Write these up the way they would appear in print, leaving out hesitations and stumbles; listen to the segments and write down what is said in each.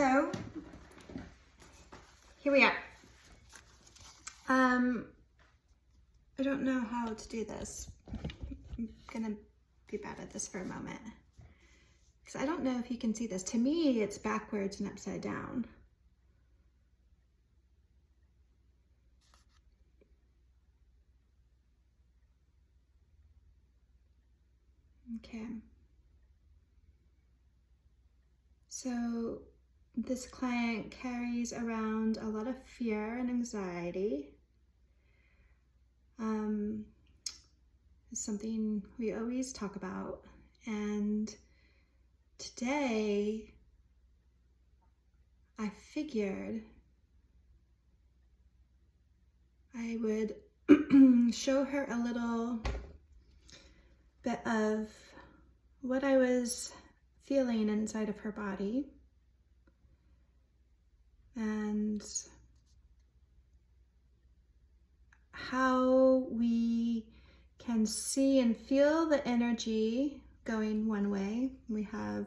So here we are. I don't know how to do this. I'm gonna be bad at this for a moment. Because I don't know if you can see this. To me, it's backwards and upside down. Okay. So this client carries around a lot of fear and anxiety. It's something we always talk about. And today, I figured I would show her a little bit of what I was feeling inside of her body and how we can see and feel the energy going one way. We have,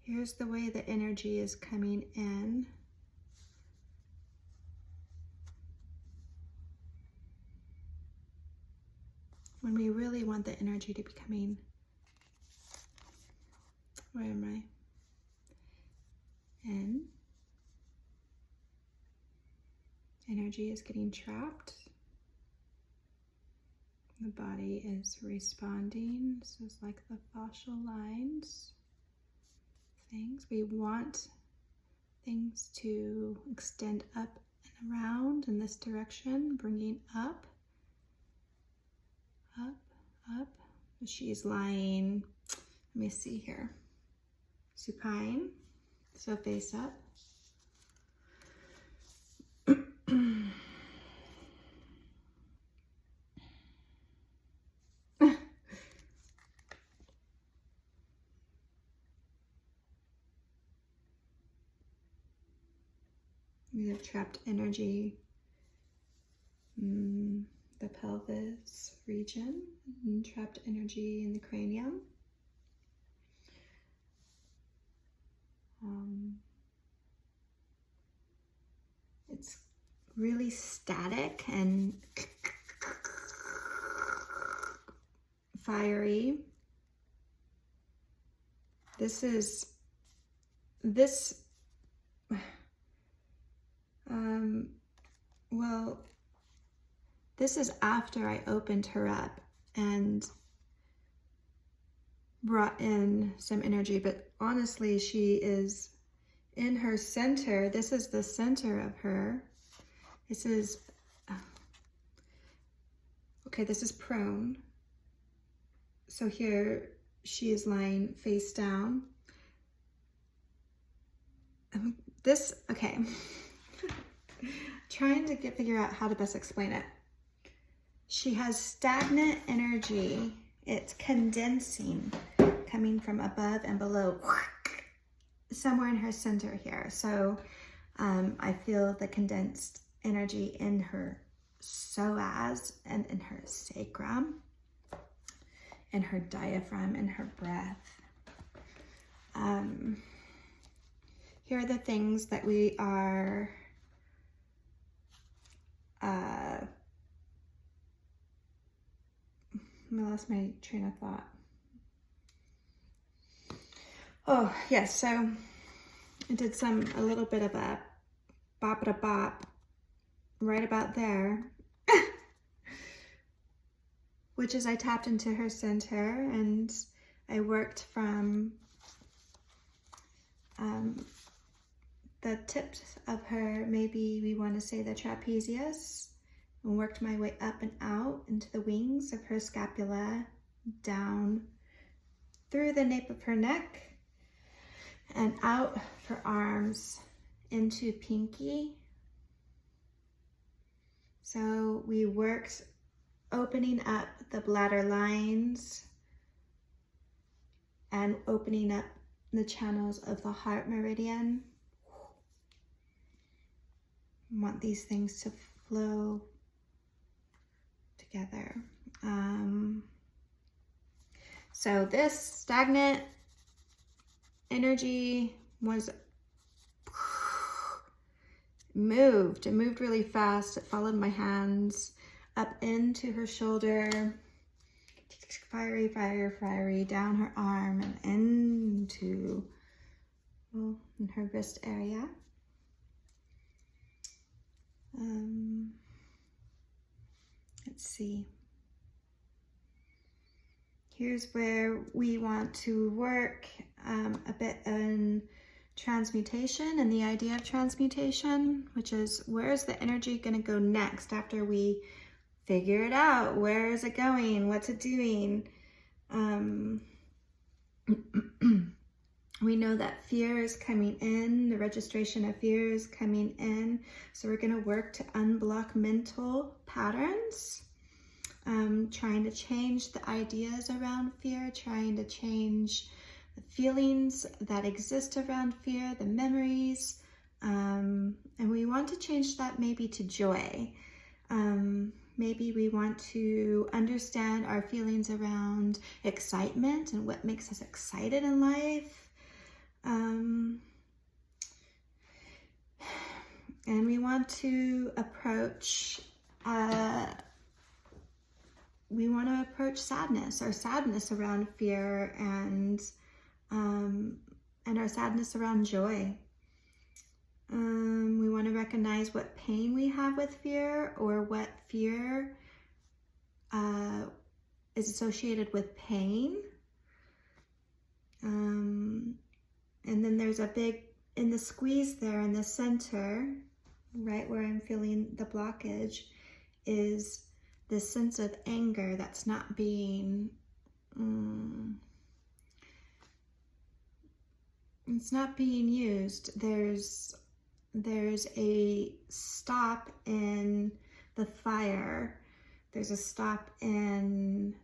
here's the way the energy is coming in. When we really want the energy to be coming, where am I? In. Energy is getting trapped. The body is responding. This is like the fascial lines. Things. We want things to extend up and around in this direction, bringing up, up, up. She's lying, let me see here, supine, so face up. We have trapped energy, the pelvis region, and trapped energy in the cranium. It's really static and fiery. Well, this is after I opened her up and brought in some energy, but honestly, she is in her center. This is the center of her. This is, okay, this is prone. So here she is lying face down. Okay. Trying to figure out how to best explain it. She has stagnant energy. It's condensing, coming from above and below, somewhere in her center here. So I feel the condensed energy in her psoas and in her sacrum, in her diaphragm, in her breath. Here are the things that we are I lost my train of thought. Oh, yes, so I did a little bit of a bop-a-bop right about there, which is I tapped into her center and I worked from the tips of her, maybe we want to say the trapezius, and worked my way up and out into the wings of her scapula, down through the nape of her neck, and out her arms into pinky. So we worked opening up the bladder lines and opening up the channels of the heart meridian. I want these things to flow together. So this stagnant energy was moved. It moved really fast. It followed my hands up into her shoulder. Fiery, fire, fiery, down her arm and into in her wrist area. Let's see. Here's where we want to work a bit in transmutation and the idea of transmutation, which is where's the energy going to go next after we figure it out? Where is it going? What's it doing? We know that fear is coming in, the registration of fear is coming in. So we're going to work to unblock mental patterns, trying to change the ideas around fear, trying to change the feelings that exist around fear, the memories. And we want to change that maybe to joy. Maybe we want to understand our feelings around excitement and what makes us excited in life. And we want to approach sadness, our sadness around fear, and our sadness around joy. We want to recognize what pain we have with fear, or what fear is associated with pain. And then there's a big, in the squeeze there in the center, right where I'm feeling the blockage, is this sense of anger that's not being, it's not being used. There's a stop in the fire. There's a stop in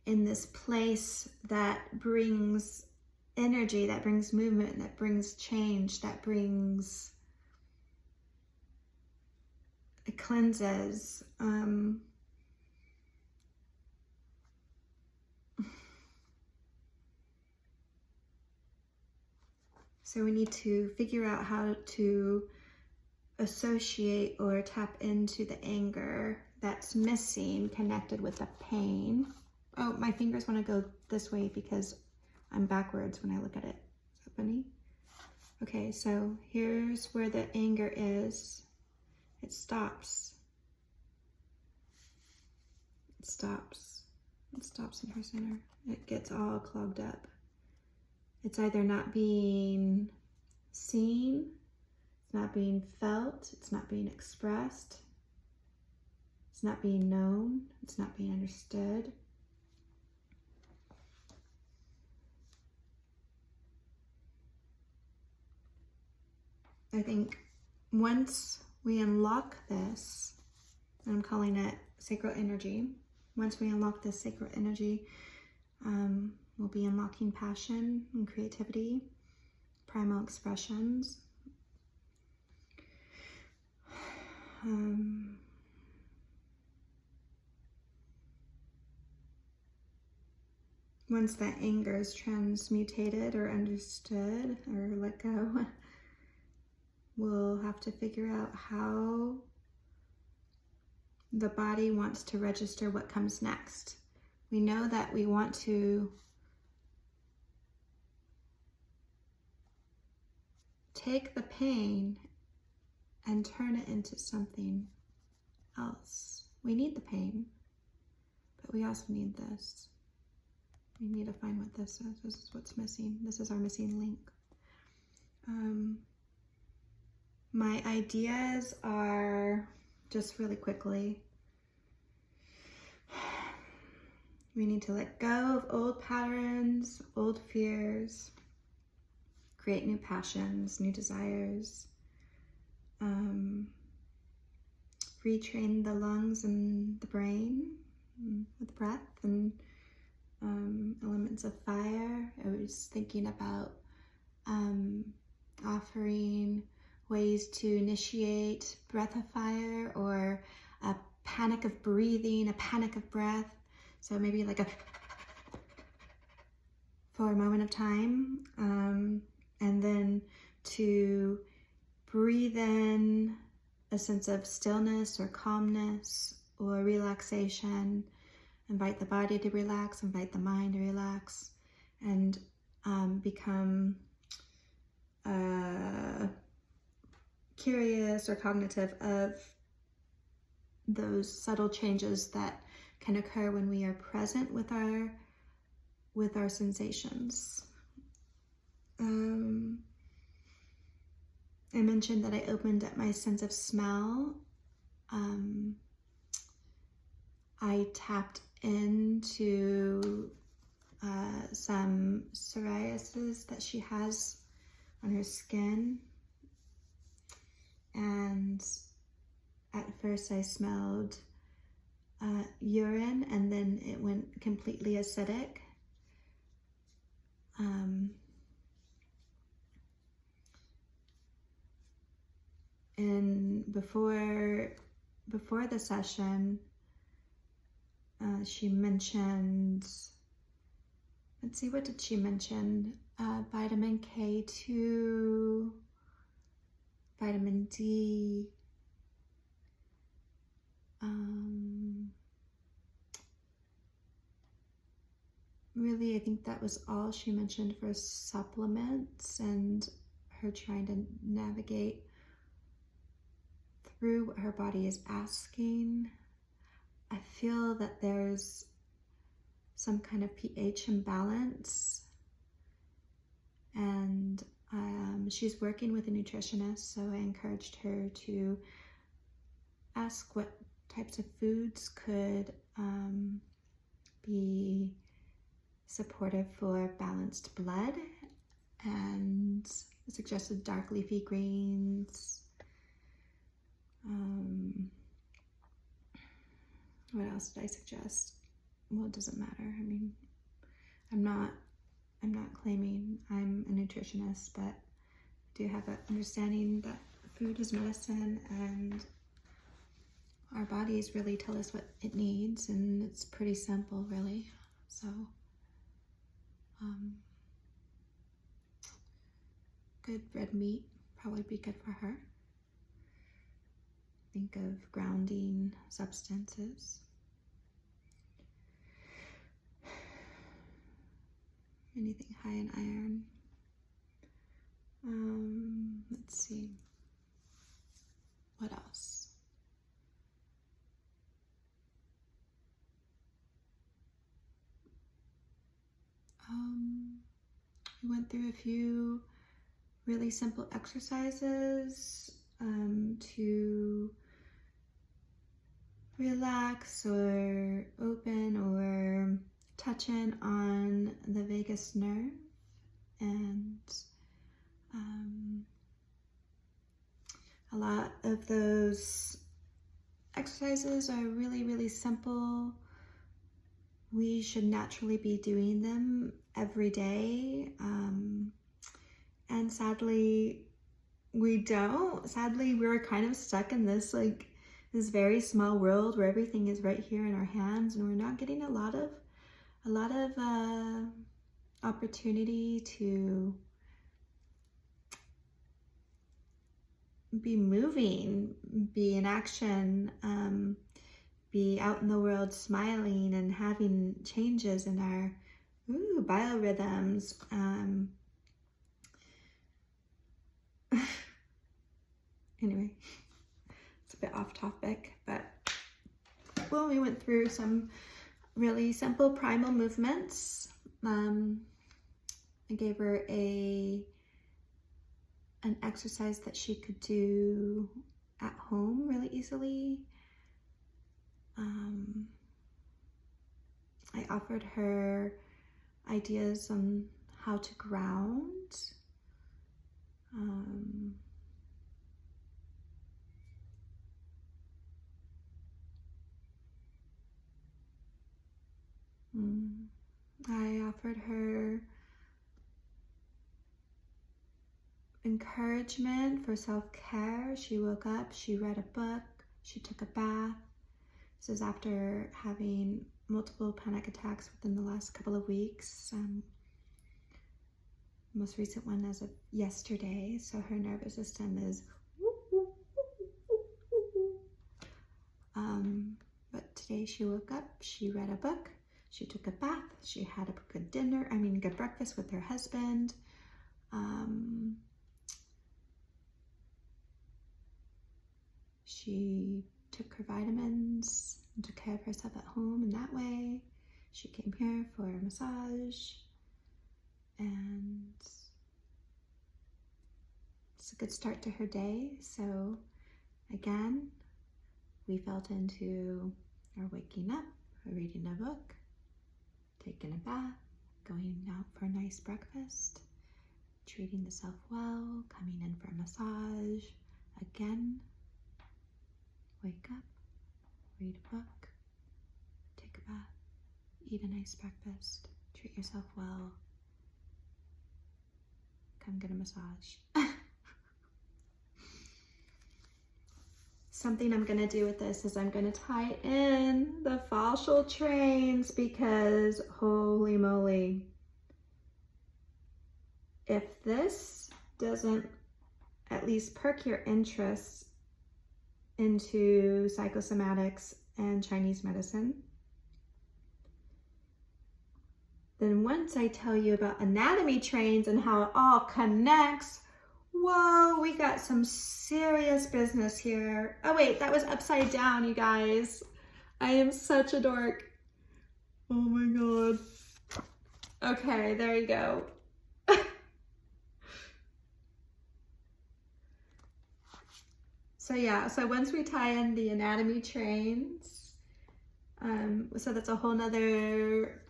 this place that brings energy, that brings movement, that brings change, that brings, it cleanses. So we need to figure out how to associate or tap into the anger that's missing, connected with the pain. Oh, my fingers want to go this way because I'm backwards when I look at it. Is that funny? Okay, so here's where the anger is. It stops. It stops. It stops in her center. It gets all clogged up. It's either not being seen, it's not being felt, it's not being expressed, it's not being known, it's not being understood. I think once we unlock this, and I'm calling it sacral energy, once we unlock this sacral energy, we'll be unlocking passion and creativity, primal expressions. Once that anger is transmutated or understood or let go, we'll have to figure out how the body wants to register what comes next. We know that we want to take the pain and turn it into something else. We need the pain, but we also need this. We need to find what this is. This is what's missing. This is our missing link. My ideas are, just really quickly, we need to let go of old patterns, old fears, create new passions, new desires, retrain the lungs and the brain with breath and elements of fire. I was thinking about offering ways to initiate breath of fire, or a panic of breathing, a panic of breath. So maybe like for a moment of time, and then to breathe in a sense of stillness or calmness or relaxation. Invite the body to relax, invite the mind to relax, and become curious or cognitive of those subtle changes that can occur when we are present with our sensations. I mentioned that I opened up my sense of smell. I tapped into some psoriasis that she has on her skin. And at first I smelled urine, and then it went completely acidic. And before the session, she mentioned, let's see, what did she mention? Vitamin K2, vitamin D, really, I think that was all she mentioned for supplements and her trying to navigate through what her body is asking. I feel that there's some kind of pH imbalance, and she's working with a nutritionist, so I encouraged her to ask what types of foods could be supportive for balanced blood, and suggested dark leafy greens. What else did I suggest? Well, it doesn't matter. I mean, I'm not claiming I'm a nutritionist, but I do have an understanding that food is medicine, and our bodies really tell us what it needs, and it's pretty simple, really. So, good red meat probably be good for her. Think of grounding substances. Anything high in iron. Let's see. What else? We went through a few really simple exercises to relax or open or touch in on the vagus nerve, and a lot of those exercises are really, really simple. We should naturally be doing them every day, and sadly we don't. Sadly, we're kind of stuck in this this very small world where everything is right here in our hands, and we're not getting a lot of opportunity to be moving, be in action, be out in the world smiling and having changes in our biorhythms. Anyway, it's a bit off topic, but well, we went through some really simple primal movements. I gave her an exercise that she could do at home really easily. I offered her ideas on how to ground. I offered her encouragement for self-care. She woke up, she read a book, she took a bath. This is after having multiple panic attacks within the last couple of weeks. most recent one as of yesterday. So her nervous system is but today she woke up, she read a book, she took a bath, she had a good good breakfast with her husband. She took her vitamins and took care of herself at home in that way. She came here for a massage, and it's a good start to her day. So again, we felt into our waking up, reading a book, taking a bath, going out for a nice breakfast, treating the self well, coming in for a massage. Again, wake up, read a book, take a bath, eat a nice breakfast, treat yourself well, come get a massage. Something I'm gonna do with this is I'm gonna tie in the fascial trains, because holy moly, if this doesn't at least perk your interest into psychosomatics and Chinese medicine, then once I tell you about anatomy trains and how it all connects, whoa, we got some serious business here. Oh wait, that was upside down, you guys. I am such a dork. Oh my God. Okay, there you go. So yeah, so once we tie in the anatomy trains, so that's a whole nother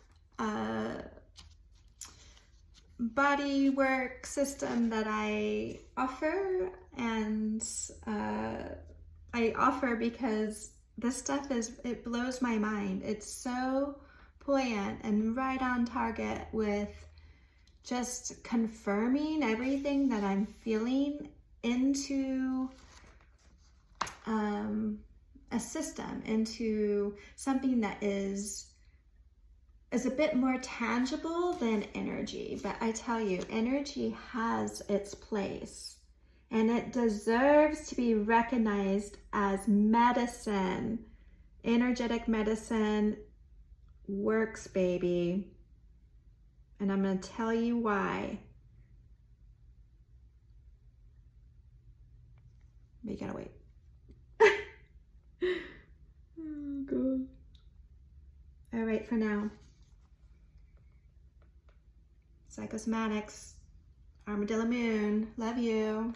body work system that I offer, and I offer because this stuff it blows my mind. It's so poignant and right on target with just confirming everything that I'm feeling into a system, into something that is a bit more tangible than energy. But I tell you, energy has its place, and it deserves to be recognized as medicine. Energetic medicine works, baby. And I'm going to tell you why. But you gotta wait. Oh, God. All right, for now. Psycho-Somatics, Armadillo Moon, love you.